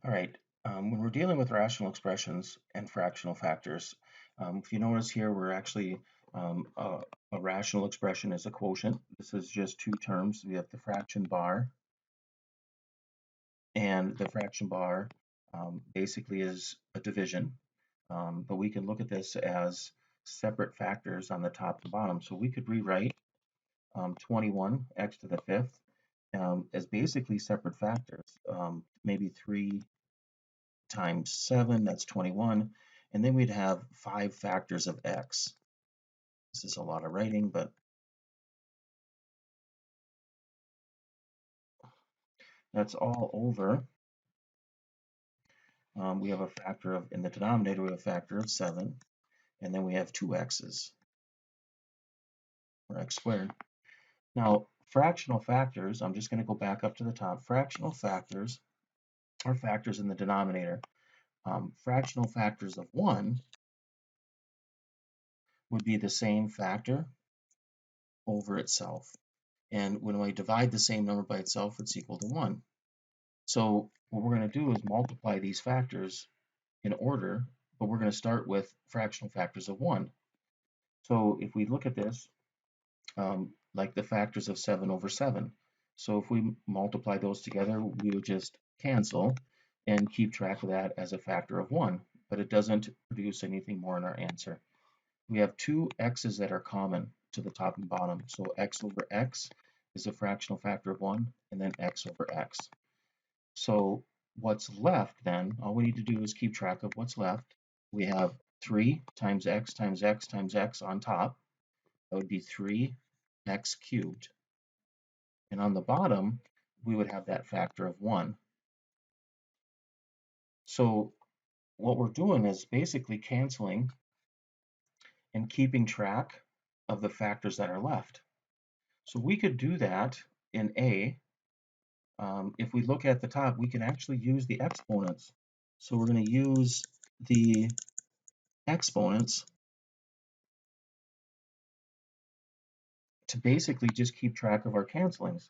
All right, when we're dealing with rational expressions and fractional factors, if you notice here, we're actually a rational expression is a quotient. This is just two terms. We have the fraction bar, and the fraction bar basically is a division. But we can look at this as separate factors on the top and bottom. So we could rewrite 21 x to the fifth as basically separate factors. Maybe 3 times 7, that's 21. And then we'd have 5 factors of x. This is a lot of writing, but that's all over. We have a factor of, in the denominator, we have a factor of 7. And then we have 2 x's, or x squared. Now, fractional factors, I'm just going to go back up to the top. Fractional factors are factors in the denominator. Fractional factors of 1 would be the same factor over itself. And when we divide the same number by itself, it's equal to 1. So what we're going to do is multiply these factors in order, but we're going to start with fractional factors of 1. So if we look at this, like the factors of 7 over 7. So if we multiply those together, we would just cancel and keep track of that as a factor of 1, but it doesn't produce anything more in our answer. We have two x's that are common to the top and bottom. So x over x is a fractional factor of 1, and then x over x. So what's left then, all we need to do is keep track of what's left. We have 3 times x times x times x on top. That would be 3x cubed. And on the bottom, we would have that factor of 1. So what we're doing is basically canceling and keeping track of the factors that are left. So we could do that in A. If we look at the top, we can actually use the exponents. So we're going to use the exponents to basically just keep track of our cancelings.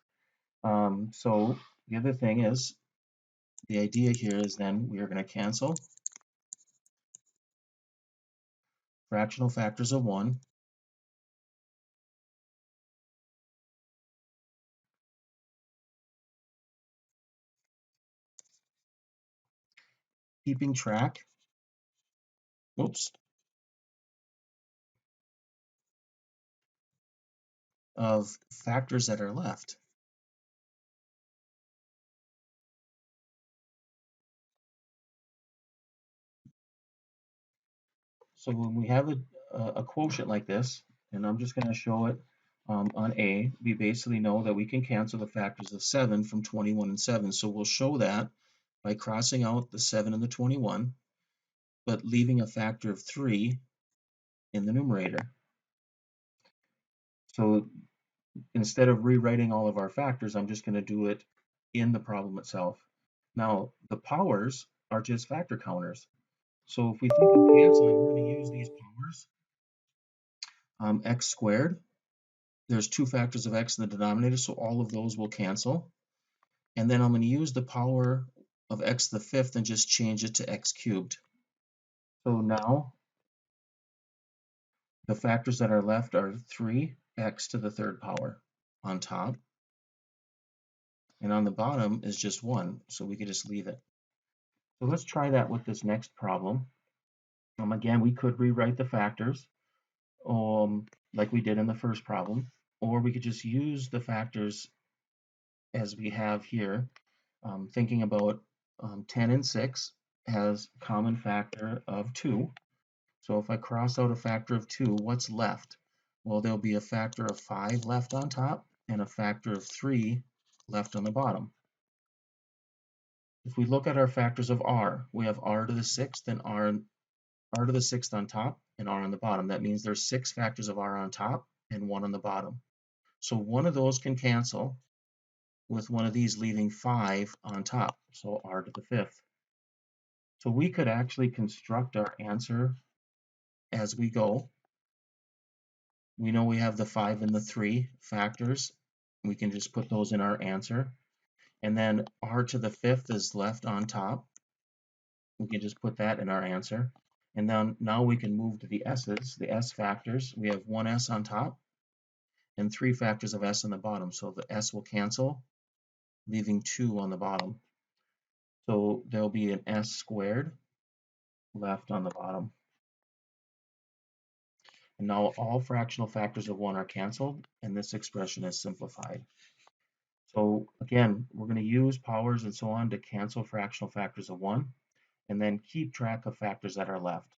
So the other thing is, the idea here is then we are going to cancel fractional factors of 1 keeping track, whoops, of factors that are left. So when we have a quotient like this, and I'm just going to show it on A, we basically know that we can cancel the factors of 7 from 21 and 7. So we'll show that by crossing out the 7 and the 21, but leaving a factor of 3 in the numerator. So instead of rewriting all of our factors, I'm just going to do it in the problem itself. Now, the powers are just factor counters. So if we think of canceling, we're going to use these powers. X squared, there's 2 factors of x in the denominator, so all of those will cancel. And then I'm going to use the power of x to the fifth and just change it to x cubed. So now the factors that are left are 3x to the third power on top. And on the bottom is just 1, so we could just leave it. So let's try that with this next problem. Again, we could rewrite the factors like we did in the first problem, or we could just use the factors as we have here, thinking about 10 and 6 has common factor of 2. So if I cross out a factor of 2, what's left? Well, there'll be a factor of 5 left on top and a factor of 3 left on the bottom. If we look at our factors of r, we have r to the 6th and r to the 6th on top and r on the bottom. That means there's 6 factors of r on top and 1 on the bottom. So one of those can cancel with one of these leaving 5 on top, so r to the 5th. So we could actually construct our answer as we go. We know we have the 5 and the 3 factors. We can just put those in our answer. And then r to the 5th is left on top. We can just put that in our answer. And then now we can move to the s's, the s factors. We have one s on top and 3 factors of s on the bottom. So the s will cancel, leaving 2 on the bottom. So there'll be an s squared left on the bottom. And now all fractional factors of 1 are canceled, and this expression is simplified. So again, we're going to use powers and so on to cancel fractional factors of 1, and then keep track of factors that are left.